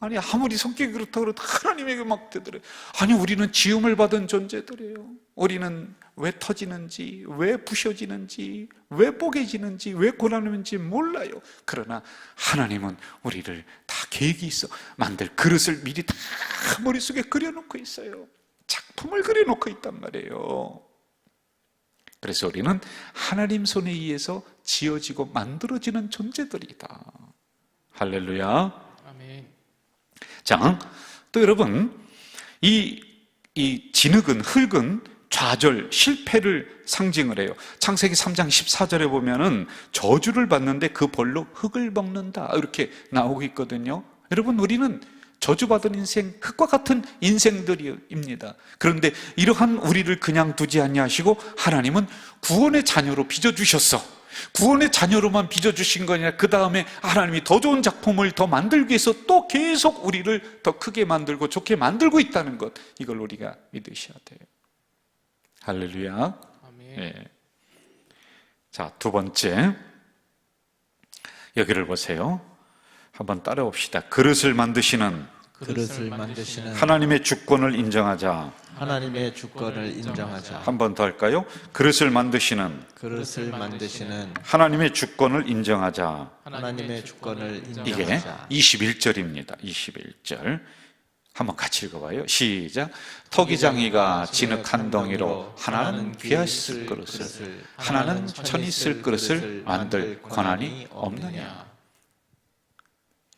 아니, 아무리 성격이 그렇다고 그래도 하나님에게 막 대들어요. 아니, 우리는 지음을 받은 존재들이에요. 우리는 왜 터지는지, 왜 부셔지는지, 왜 뽀개지는지, 왜 고난하는지 몰라요. 그러나 하나님은 우리를 다 계획이 있어 만들 그릇을 미리 다 머릿속에 그려놓고 있어요. 작품을 그려놓고 있단 말이에요. 그래서 우리는 하나님 손에 의해서 지어지고 만들어지는 존재들이다. 할렐루야. 아멘. 자, 또 여러분, 이 진흙은, 흙은 좌절, 실패를 상징을 해요. 창세기 3장 14절에 보면은 저주를 받는데 그 벌로 흙을 먹는다, 이렇게 나오고 있거든요. 여러분, 우리는 저주받은 인생, 흙과 같은 인생들입니다. 그런데 이러한 우리를 그냥 두지 아니하시고 하나님은 구원의 자녀로 빚어주셨어. 구원의 자녀로만 빚어주신 거 아니라 그 다음에 하나님이 더 좋은 작품을 더 만들기 위해서 또 계속 우리를 더 크게 만들고 좋게 만들고 있다는 것, 이걸 우리가 믿으셔야 돼요. 할렐루야. 아멘. 네. 자, 두 번째, 여기를 보세요. 한번 따라봅시다. 그릇을 만드시는 하나님의 주권을 인정하자. 하나님의 주권을 인정하자. 한 번 더 할까요? 그릇을 만드시는 하나님의 주권을 인정하자. 하나님의 주권을 이게 인정하자. 21절입니다. 21절. 한번 같이 읽어봐요. 시작. 토기장이가 진흙 한 덩이로 하나는 귀하실 그릇을, 하나는 천이 쓸 그릇을 만들 권한이 없느냐.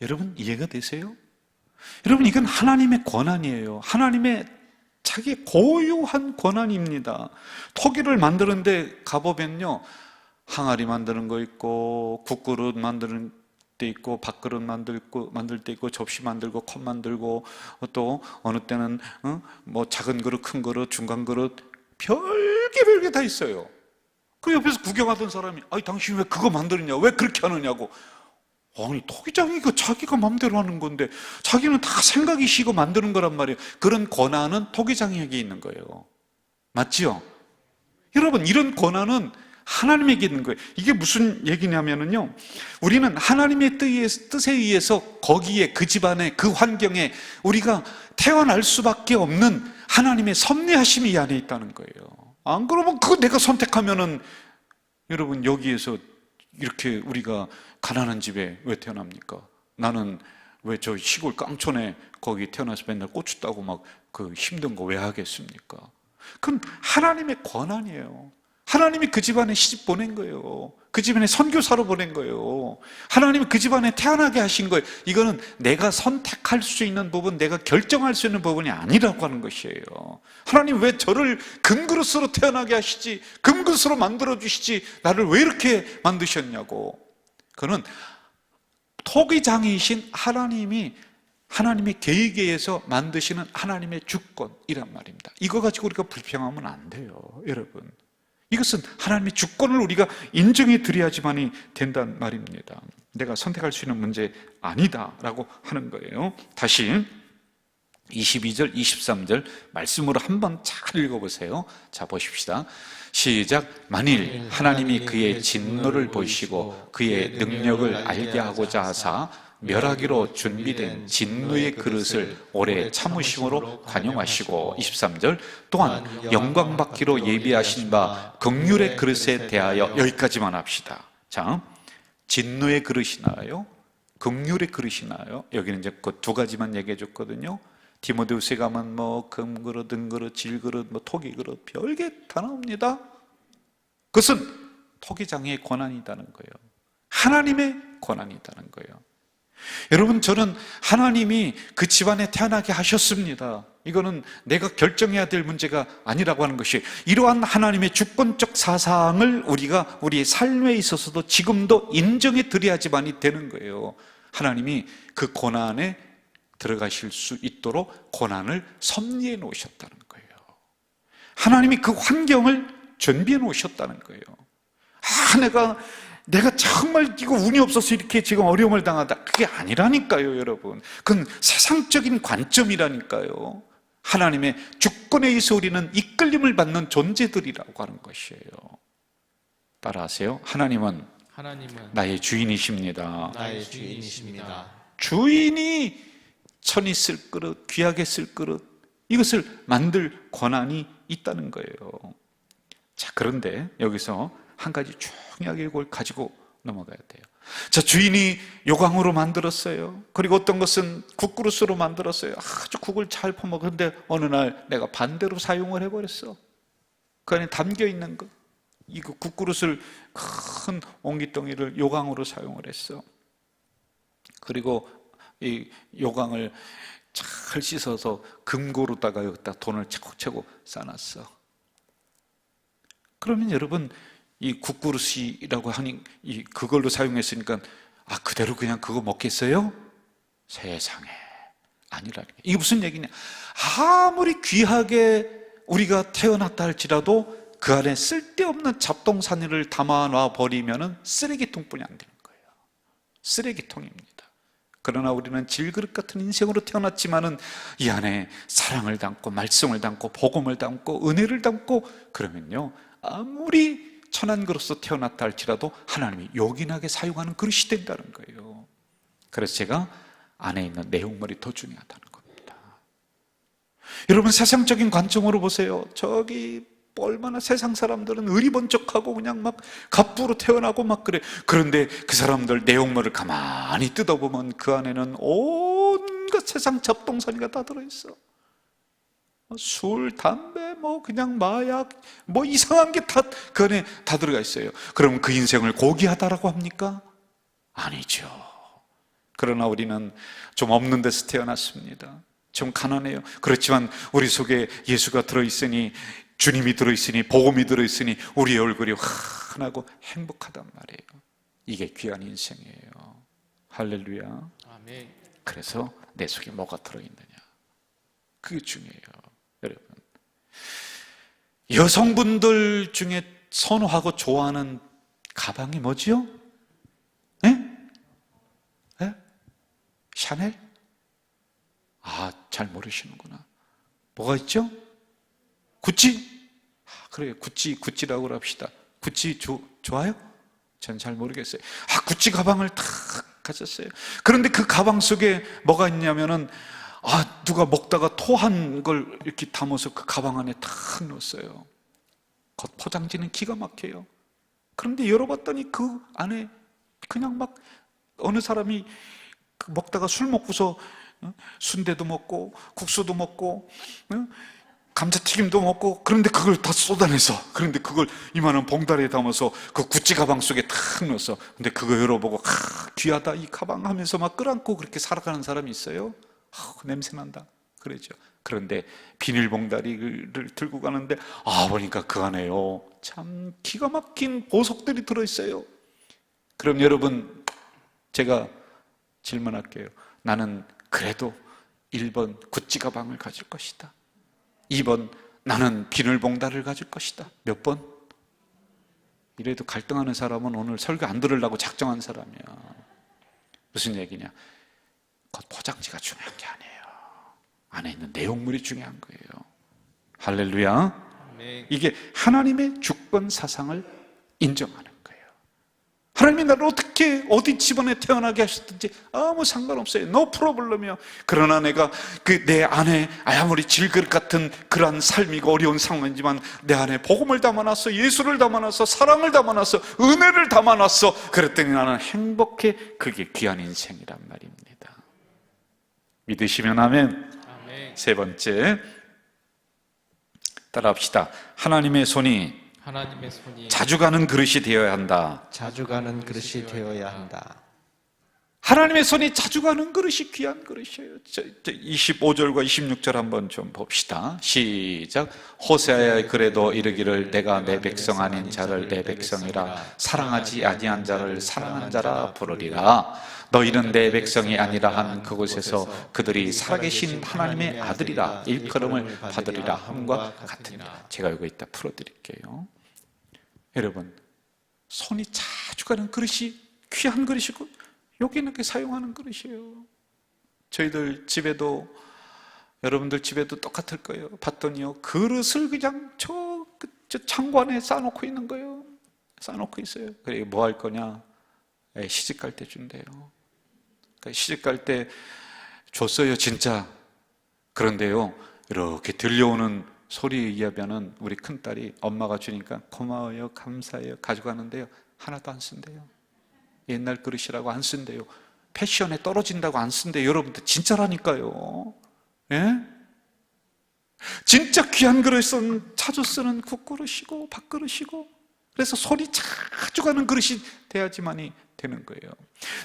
여러분, 이해가 되세요? 여러분, 이건 하나님의 권한이에요. 하나님의 자기 고유한 권한입니다. 토기를 만드는데 가보면요, 항아리 만드는 거 있고, 국그릇 만드는 때 있고, 밥그릇 만들 때 있고, 접시 만들고, 컵 만들고, 또 어느 때는 뭐 작은 그릇, 큰 그릇, 중간 그릇, 별게 다 있어요. 그 옆에서 구경하던 사람이 아니, 당신 왜 그거 만드느냐, 왜 그렇게 하느냐고. 아니, 토기장이가 자기가 마음대로 하는 건데 자기는 다 생각이 시고 만드는 거란 말이에요. 그런 권한은 토기장에게 있는 거예요. 맞지요? 여러분, 이런 권한은 하나님에게 있는 거예요. 이게 무슨 얘기냐면요, 우리는 하나님의 뜻에 의해서 거기에, 그 집안에, 그 환경에 우리가 태어날 수밖에 없는 하나님의 섭리하심이 이 안에 있다는 거예요. 안 그러면 그거 내가 선택하면은, 여러분, 여기에서 이렇게 우리가 가난한 집에 왜 태어납니까? 나는 왜 저 시골 깡촌에 거기 태어나서 맨날 고추 따고 막 그 힘든 거 왜 하겠습니까? 그건 하나님의 권한이에요. 하나님이 그 집안에 시집 보낸 거예요. 그 집안에 선교사로 보낸 거예요. 하나님이 그 집안에 태어나게 하신 거예요. 이거는 내가 선택할 수 있는 부분, 내가 결정할 수 있는 부분이 아니라고 하는 것이에요. 하나님 왜 저를 금그릇으로 태어나게 하시지, 금그릇으로 만들어주시지, 나를 왜 이렇게 만드셨냐고. 그는 토기장이신 하나님이, 하나님의 계획에 의해서 만드시는 하나님의 주권이란 말입니다. 이거 가지고 우리가 불평하면 안 돼요, 여러분. 이것은 하나님의 주권을 우리가 인정해 드려야지만이 된다는 말입니다. 내가 선택할 수 있는 문제 아니다라고 하는 거예요. 다시 22절, 23절 말씀으로 한번 잘 읽어보세요. 자, 보십시다. 시작. 만일 하나님이 그의 진노를 보시고 그의 능력을 알게 하고자 하사 멸하기로 준비된 진노의 그릇을 오래 참으심으로 관용하시고 23절 또한 영광 받기로 예비하신 바 긍휼의 그릇에 대하여 여기까지만 합시다. 자, 진노의 그릇이 나와요, 긍휼의 그릇이 나와요. 여기는 이제 그 두 가지만 얘기해 줬거든요. 디모데후서에 가면 뭐 금그릇, 은그릇, 질그릇, 뭐 토기그릇 별게 다 나옵니다. 그것은 토기장의 권한이 있다는 거예요. 하나님의 권한이 있다는 거예요. 여러분, 저는 하나님이 그 집안에 태어나게 하셨습니다. 이거는 내가 결정해야 될 문제가 아니라고 하는 것이, 이러한 하나님의 주권적 사상을 우리가 우리의 삶에 있어서도 지금도 인정해 드려야지만이 되는 거예요. 하나님이 그 고난에 들어가실 수 있도록 고난을 섭리해 놓으셨다는 거예요. 하나님이 그 환경을 준비해 놓으셨다는 거예요. 내가 정말 이거 운이 없어서 이렇게 지금 어려움을 당하다, 그게 아니라니까요, 여러분. 그건 세상적인 관점이라니까요. 하나님의 주권에 의해서 우리는 이끌림을 받는 존재들이라고 하는 것이에요. 따라하세요. 하나님은 나의 주인이십니다. 나의 주인이십니다. 주인이 천이 쓸 그릇, 귀하게 쓸 그릇, 이것을 만들 권한이 있다는 거예요. 자, 그런데 여기서 한 가지 중요하게 이걸 가지고 넘어가야 돼요. 자, 주인이 요강으로 만들었어요. 그리고 어떤 것은 국그릇으로 만들었어요. 아주 국을 잘 퍼먹었는데 어느 날 내가 반대로 사용을 해버렸어. 그 안에 담겨 있는 것, 이거 국그릇을, 큰 옹기덩이를 요강으로 사용을 했어. 그리고 이 요강을 잘 씻어서 금고로다가 여기다 돈을 차곡차곡 싸놨어. 그러면 여러분, 이 국그릇이라고 하니 그걸로 사용했으니까 그대로 그냥 그거 먹겠어요? 세상에, 아니라니까. 이게 무슨 얘기냐? 아무리 귀하게 우리가 태어났다 할지라도 그 안에 쓸데없는 잡동사니를 담아놔 버리면은 쓰레기통뿐이 안 되는 거예요. 쓰레기통입니다. 그러나 우리는 질그릇 같은 인생으로 태어났지만은 이 안에 사랑을 담고 말씀을 담고 복음을 담고 은혜를 담고, 그러면요, 아무리 천한 그릇으로 태어났다 할지라도 하나님이 요긴하게 사용하는 그릇이 된다는 거예요. 그래서 제가 안에 있는 내용물이 더 중요하다는 겁니다. 여러분, 세상적인 관점으로 보세요. 저기 얼마나 세상 사람들은 의리번쩍하고 그냥 막 갑부로 태어나고 막 그래. 그런데 그 사람들 내용물을 가만히 뜯어보면 그 안에는 온갖 세상 잡동사니가 다 들어있어. 술, 담배, 뭐 그냥 마약, 뭐 이상한 게 다 그 안에 다 들어가 있어요. 그럼 그 인생을 고귀하다라고 합니까? 아니죠. 그러나 우리는 좀 없는 데서 태어났습니다. 좀 가난해요. 그렇지만 우리 속에 예수가 들어있으니, 주님이 들어있으니, 복음이 들어있으니 우리의 얼굴이 환하고 행복하단 말이에요. 이게 귀한 인생이에요. 할렐루야. 아멘. 그래서 내 속에 뭐가 들어있느냐, 그게 중요해요. 여러분, 여성분들 중에 선호하고 좋아하는 가방이 뭐지요? 네? 네? 샤넬? 잘 모르시는구나. 뭐가 있죠? 구찌? 그래요, 구찌라고 합시다. 구찌 좋아요? 전 잘 모르겠어요. 구찌 가방을 탁 가졌어요. 그런데 그 가방 속에 뭐가 있냐면은, 누가 먹다가 토한 걸 이렇게 담아서 그 가방 안에 탁 넣었어요. 겉 포장지는 기가 막혀요. 그런데 열어봤더니 그 안에 그냥 막 어느 사람이 먹다가 술 먹고서 순대도 먹고 국수도 먹고 감자튀김도 먹고, 그런데 그걸 다 쏟아내서, 그런데 그걸 이만한 봉다리에 담아서 그 구찌 가방 속에 탁 넣었어. 근데 그거 열어보고 귀하다 이 가방 하면서 막 끌안고 그렇게 살아가는 사람이 있어요. 냄새 난다 그러죠. 그런데 비닐봉다리를 들고 가는데 보니까 그 안에요, 참 기가 막힌 보석들이 들어있어요. 그럼 여러분, 제가 질문할게요. 나는 그래도 1번 구찌 가방을 가질 것이다, 2번 나는 비닐봉다리를 가질 것이다. 몇 번? 이래도 갈등하는 사람은 오늘 설교 안 들으려고 작정한 사람이야. 무슨 얘기냐? 겉 포장지가 중요한 게 아니에요. 안에 있는 내용물이 중요한 거예요. 할렐루야. 이게 하나님의 주권 사상을 인정하는 거예요. 하나님이 나를 어떻게 어디 집안에 태어나게 하셨든지 아무 상관없어요. no problem이요. 그러나 내가 그 내 안에 아무리 질그릇 같은 그러한 삶이고 어려운 상황이지만 내 안에 복음을 담아놨어, 예수를 담아놨어, 사랑을 담아놨어, 은혜를 담아놨어. 그랬더니 나는 행복해. 그게 귀한 인생이란 말입니다. 믿으시면 아멘. 세 번째, 따라합시다. 하나님의 손이 자주 가는 그릇이 되어야 한다. 자주 가는 그릇이 되어야 한다. 하나님의 손이 자주 가는 그릇이 귀한 그릇이에요. 25절과 26절 한번 좀 봅시다. 시작. 호세아의 글에도 이르기를 내가 내 백성 아닌 자를 내 백성이라 사랑하지 아니한 자를 사랑한 자라 부르리라. 너희는 내 백성이 아니라 한 그곳에서 그들이 살아계신 하나님의 아들이라 일컬음을 받으리라 함과 같으니라. 제가 이거 이따 풀어드릴게요. 여러분, 손이 자주 가는 그릇이 귀한 그릇이고 여기는 이렇게 사용하는 그릇이에요. 저희들 집에도, 여러분들 집에도 똑같을 거예요. 봤더니요, 그릇을 그냥 저 창고 안에 쌓아놓고 있는 거예요. 쌓아놓고 있어요. 그래, 뭐 할 거냐? 시집 갈 때 준대요. 그러니까 시집 갈 때 줬어요, 진짜. 그런데요, 이렇게 들려오는 소리에 의하면은 우리 큰딸이 엄마가 주니까 고마워요, 감사해요 가져가는데요, 하나도 안 쓴대요. 옛날 그릇이라고 안 쓴대요. 패션에 떨어진다고 안 쓴대요. 여러분들 진짜라니까요. 예? 진짜 귀한 그릇은 자주 쓰는 국그릇이고 밥그릇이고, 그래서 손이 자주 가는 그릇이 돼야지만이 되는 거예요.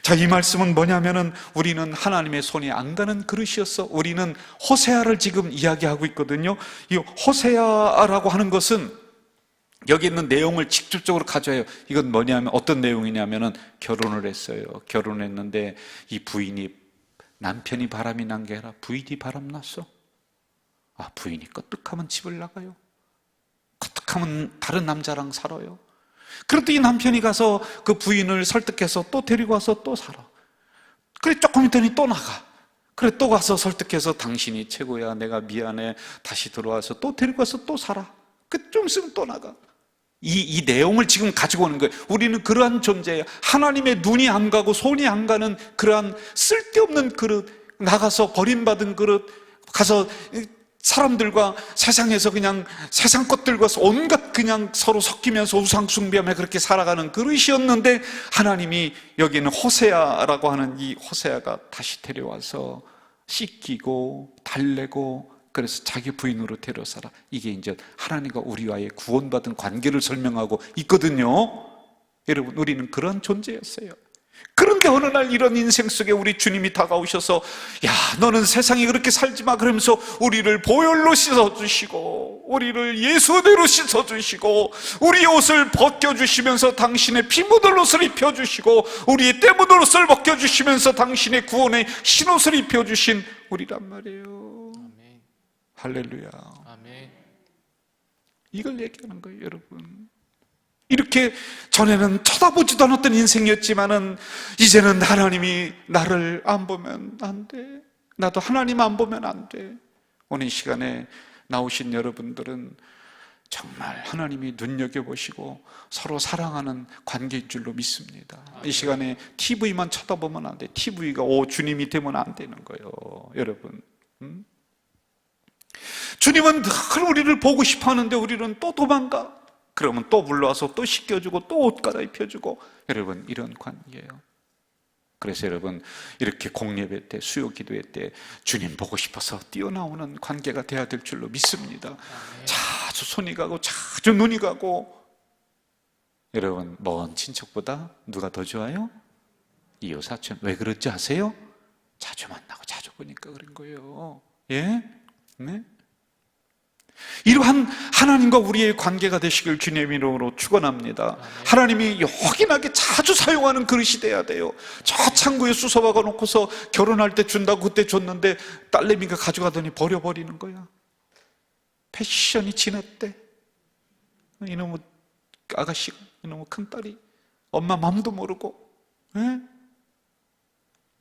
자, 이 말씀은 뭐냐면은 우리는 하나님의 손이 안 가는 그릇이었어. 우리는 호세아를 지금 이야기하고 있거든요. 이 호세아라고 하는 것은 여기 있는 내용을 직접적으로 가져와요. 이건 뭐냐면, 어떤 내용이냐면은 결혼을 했어요. 결혼했는데 이 부인이, 남편이 바람이 난 게 아니라 부인이 바람 났어. 아, 부인이 껐득하면 집을 나가요. 껐득하면 다른 남자랑 살아요. 그런데 이 남편이 가서 그 부인을 설득해서 또 데리고 와서 또 살아. 그래, 조금 있더니 또 나가. 그래, 또 가서 설득해서 당신이 최고야, 내가 미안해, 다시 들어와서 또 데리고 와서 또 살아. 그 좀 있으면 또 나가. 이 내용을 지금 가지고 오는 거예요. 우리는 그러한 존재예요. 하나님의 눈이 안 가고 손이 안 가는 그러한 쓸데없는 그릇, 나가서 버림받은 그릇, 가서 사람들과 세상에서 그냥 세상 것들과 온갖 그냥 서로 섞이면서 우상 숭배하며 그렇게 살아가는 그릇이었는데, 하나님이 여기는 호세아라고 하는 이 호세아가 다시 데려와서 씻기고 달래고, 그래서 자기 부인으로 데려서라. 이게 이제 하나님과 우리와의 구원받은 관계를 설명하고 있거든요. 여러분, 우리는 그런 존재였어요. 그런데 어느 날 이런 인생 속에 우리 주님이 다가오셔서, 야, 너는 세상에 그렇게 살지 마, 그러면서 우리를 보혈로 씻어주시고 우리를 예수대로 씻어주시고 우리 옷을 벗겨주시면서 당신의 피 묻은 옷을 입혀주시고 우리의 때 묻은 옷을 벗겨주시면서 당신의 구원의 흰옷을 입혀주신 우리란 말이에요. 할렐루야. 아멘. 이걸 얘기하는 거예요, 여러분. 이렇게 전에는 쳐다보지도 않았던 인생이었지만은 이제는 하나님이 나를 안 보면 안 돼. 나도 하나님 안 보면 안 돼. 오늘 시간에 나오신 여러분들은 정말 하나님이 눈여겨보시고 서로 사랑하는 관계인 줄로 믿습니다. 이 시간에 TV만 쳐다보면 안 돼. TV가 주님이 되면 안 되는 거예요, 여러분. 주님은 늘 우리를 보고 싶어 하는데 우리는 또 도망가. 그러면 또 불러와서 또 씻겨주고 또 옷 갈아입혀주고, 여러분, 이런 관계예요. 그래서 여러분, 이렇게 공예배 때, 수요 기도회 때 주님 보고 싶어서 뛰어나오는 관계가 돼야 될 줄로 믿습니다. 자주 손이 가고 자주 눈이 가고. 여러분, 먼 친척보다 누가 더 좋아요? 이웃 사촌. 왜 그런지 아세요? 자주 만나고 자주 보니까 그런 거예요. 예? 네? 이러한 하나님과 우리의 관계가 되시길 주님의 이름으로 축원합니다. 하나님이 요긴하게 자주 사용하는 그릇이 돼야 돼요. 저 창고에 쑤서박아 놓고서 결혼할 때 준다고 그때 줬는데 딸내미가 가져가더니 버려버리는 거야. 패션이 지났대. 이놈의 아가씨가, 이놈의 큰딸이 엄마 맘도 모르고. 네?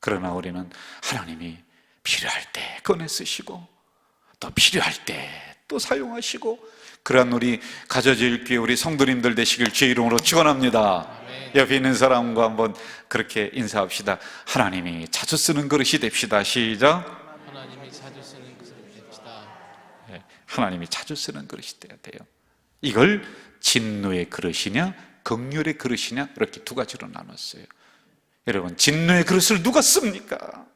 그러나 우리는 하나님이 필요할 때 꺼내 쓰시고 또 필요할 때 또 사용하시고, 그러한 우리 가져질 기회 우리 성도님들 되시길 주의 이름으로 축원합니다. 옆에 있는 사람과 한번 그렇게 인사합시다. 하나님이 자주 쓰는 그릇이 됩시다. 시작. 하나님이 자주 쓰는 그릇이 됩시다. 하나님이 자주 쓰는 그릇이 돼야 돼요. 이걸 진노의 그릇이냐 긍휼의 그릇이냐 이렇게 두 가지로 나눴어요. 여러분, 진노의 그릇을 누가 씁니까?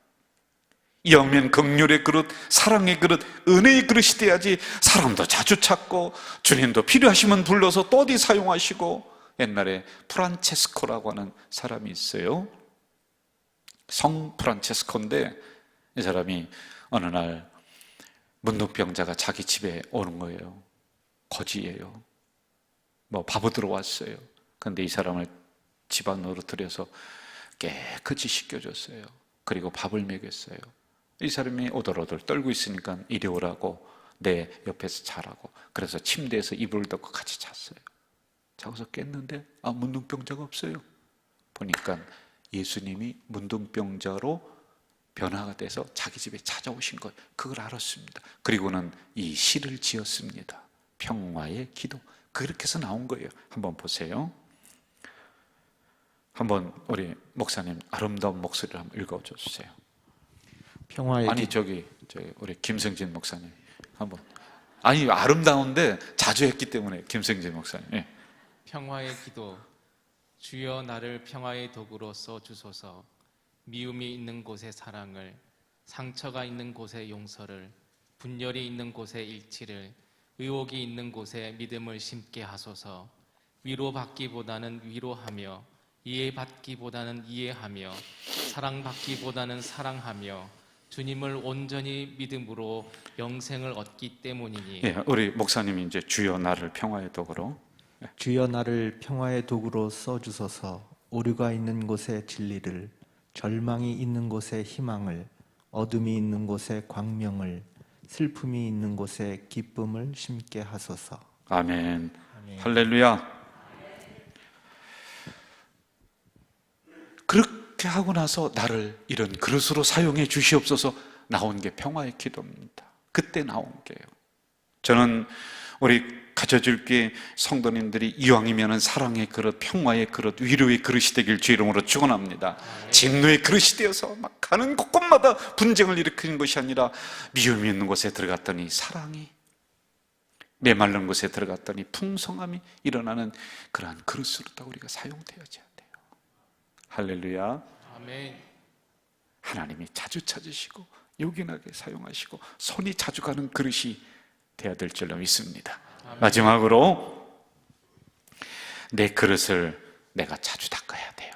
영면 긍휼의 그릇, 사랑의 그릇, 은혜의 그릇이 돼야지. 사람도 자주 찾고 주님도 필요하시면 불러서 또 어디 사용하시고. 옛날에 프란체스코라고 하는 사람이 있어요. 성 프란체스코인데 이 사람이 어느 날 문둥병자가 자기 집에 오는 거예요. 거지예요. 뭐 밥을 들어왔어요. 그런데 이 사람을 집 안으로 들여서 깨끗이 씻겨줬어요. 그리고 밥을 먹였어요. 이 사람이 오돌오돌 떨고 있으니까 이리 오라고 내 옆에서 자라고. 그래서 침대에서 이불을 덮고 같이 잤어요. 자고서 깼는데 문둥병자가 없어요. 보니까 예수님이 문둥병자로 변화가 돼서 자기 집에 찾아오신 거예요. 그걸 알았습니다. 그리고는 이 시를 지었습니다. 평화의 기도. 그렇게 해서 나온 거예요. 한번 보세요. 한번 우리 목사님 아름다운 목소리를 한번 읽어주세요. 평화의 아니 저기 우리 김성진 목사님 한번. 아니 아름다운데 자주 했기 때문에 김성진 목사님. 예. 평화의 기도. 주여 나를 평화의 도구로 써 주소서. 미움이 있는 곳에 사랑을, 상처가 있는 곳에 용서를, 분열이 있는 곳에 일치를, 의혹이 있는 곳에 믿음을 심게 하소서. 위로받기보다는 위로하며, 이해받기보다는 이해하며, 사랑받기보다는 사랑하며, 주님을 온전히 믿음으로 영생을 얻기 때문이니. 예, 우리 목사님이 이제 주여 나를 평화의 도구로. 주여 나를 평화의 도구로 써주소서. 오류가 있는 곳에 진리를, 절망이 있는 곳에 희망을, 어둠이 있는 곳에 광명을, 슬픔이 있는 곳에 기쁨을 심게 하소서. 아멘. 할렐루야. 그렇게 하고 나서 나를 이런 그릇으로 사용해 주시옵소서 나온 게 평화의 기도입니다. 그때 나온 게요. 저는 우리 가져줄게 성도님들이 이왕이면 사랑의 그릇, 평화의 그릇, 위로의 그릇이 되길 주 이름으로 축원합니다. 진노의 그릇이 되어서 막 가는 곳곳마다 분쟁을 일으키는 것이 아니라 미움이 있는 곳에 들어갔더니 사랑이, 메마른 곳에 들어갔더니 풍성함이 일어나는 그러한 그릇으로 다 우리가 사용되어져야 돼요. 할렐루야. 아멘. 하나님이 자주 찾으시고 요긴하게 사용하시고 손이 자주 가는 그릇이 되어야 될 줄로 믿습니다. 아멘. 마지막으로 내 그릇을 내가 자주 닦아야 돼요.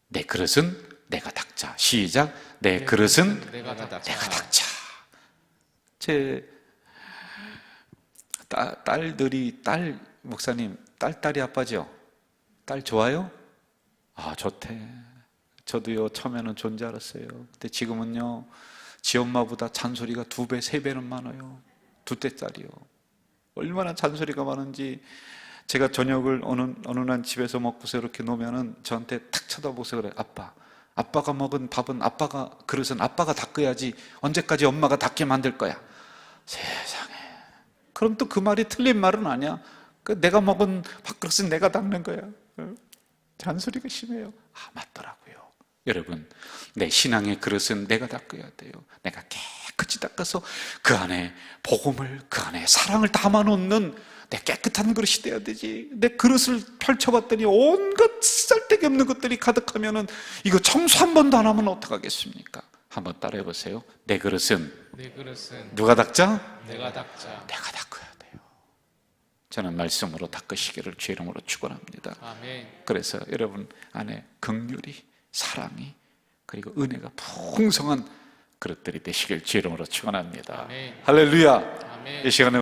내 그릇은 내가 닦자. 시작. 내 그릇은 내가 닦자. 내가 닦자. 제 딸 목사님 딸이 아빠죠? 딸 좋아요? 아 좋대. 저도요 처음에는 좋은 줄 알았어요. 근데 지금은요 지 엄마보다 잔소리가 2배, 3배는 많아요. 2대짜리요. 얼마나 잔소리가 많은지. 제가 저녁을 어느 날 집에서 먹고서 이렇게 놓으면은 저한테 탁 쳐다보고서 그래. 아빠가 먹은 밥은 그릇은 아빠가 닦아야지 언제까지 엄마가 닦게 만들 거야. 세상에. 그럼 또 그 말이 틀린 말은 아니야. 내가 먹은 밥그릇은 내가 닦는 거야. 잔소리가 심해요. 맞더라고요. 여러분, 내 신앙의 그릇은 내가 닦아야 돼요. 내가 깨끗이 닦아서 그 안에 복음을, 그 안에 사랑을 담아놓는 내 깨끗한 그릇이 돼야 되지. 내 그릇을 펼쳐봤더니 온갖 쓸데기 없는 것들이 가득하면은 이거 청소 한 번도 안 하면 어떡하겠습니까? 한번 따라해 보세요. 내 그릇은 누가 닦자? 내가 닦자. 내가 닦아야 돼요. 저는 말씀으로 닦으시기를 주 이름으로 축원합니다. 아멘. 그래서 여러분 안에 긍휼이, 사랑이, 그리고 은혜가 풍성한 그릇들이 되시길 주 이름으로 축원합니다. 아멘. 할렐루야. 아멘. 이 시간에